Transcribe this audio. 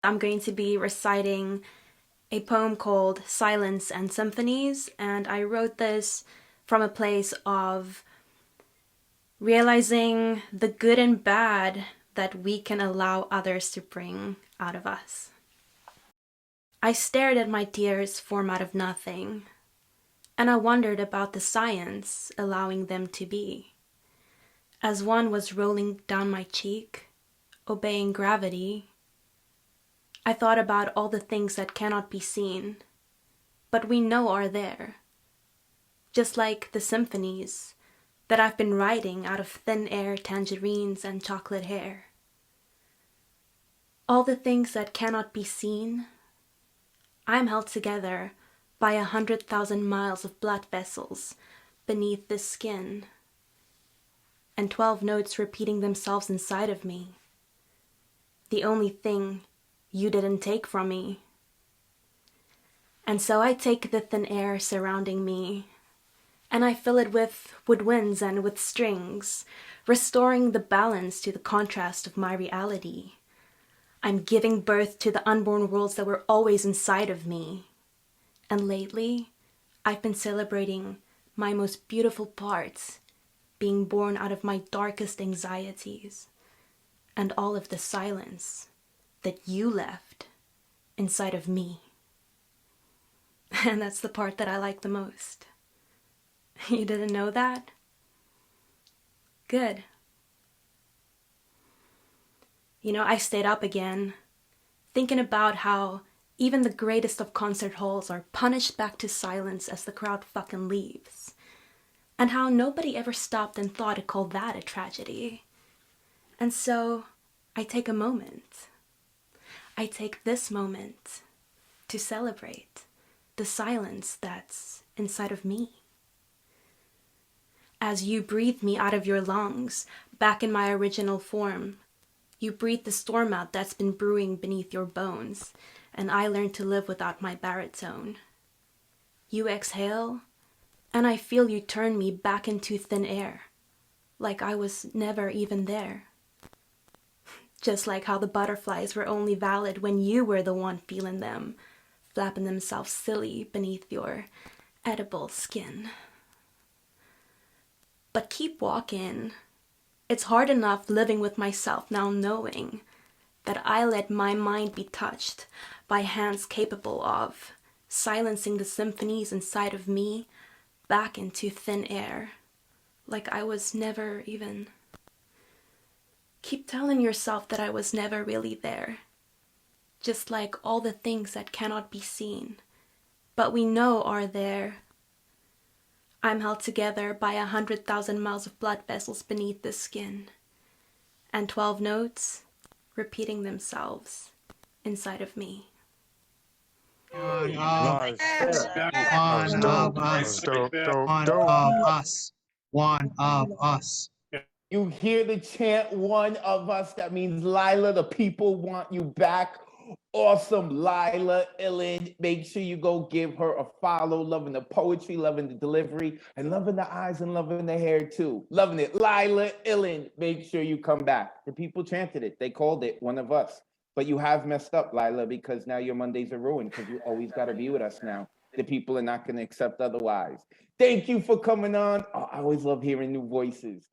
I'm going to be reciting a poem called Silence and Symphonies, and I wrote this from a place of realizing the good and bad that we can allow others to bring out of us. I stared at my tears form out of nothing, and I wondered about the science allowing them to be. As one was rolling down my cheek, obeying gravity, I thought about all the things that cannot be seen, but we know are there. Just like the symphonies that I've been writing out of thin air tangerines and chocolate hair. All the things that cannot be seen, I'm held together by 100,000 miles of blood vessels beneath this skin, and 12 notes repeating themselves inside of me. The only thing you didn't take from me. And so I take the thin air surrounding me, and I fill it with woodwinds and with strings, restoring the balance to the contrast of my reality. I'm giving birth to the unborn worlds that were always inside of me. And lately, I've been celebrating my most beautiful parts, being born out of my darkest anxieties, and all of the silence that you left inside of me. And that's the part that I like the most. You didn't know that? Good. You know, I stayed up again, thinking about how even the greatest of concert halls are punished back to silence as the crowd fucking leaves. And how nobody ever stopped and thought to call that a tragedy. And so, I take a moment. I take this moment to celebrate the silence that's inside of me. As you breathe me out of your lungs, back in my original form, you breathe the storm out that's been brewing beneath your bones, and I learn to live without my baritone. You exhale, and I feel you turn me back into thin air, like I was never even there. Just like how the butterflies were only valid when you were the one feeling them, flapping themselves silly beneath your edible skin. But keep walking. It's hard enough living with myself now, knowing that I let my mind be touched by hands capable of silencing the symphonies inside of me back into thin air, like I was never even. Keep telling yourself that I was never really there, just like all the things that cannot be seen, but we know are there. I'm held together by 100,000 miles of blood vessels beneath the skin, and 12 notes repeating themselves inside of me. One Nice. That was of dope. That was us, dope, dope, one dope. of us, one of us. You hear the chant, one of us. That means Lyla, the people want you back. Awesome, Lyla Illin. Make sure you go give her a follow. Loving the poetry, loving the delivery, and loving the eyes and loving the hair too. Loving it. Lyla Illin. Make sure you come back. The people chanted it. They called it one of us. But you have messed up, Lyla, because now your Mondays are ruined because you always got to be with us now. The people are not going to accept otherwise. Thank you for coming on. Oh, I always love hearing new voices.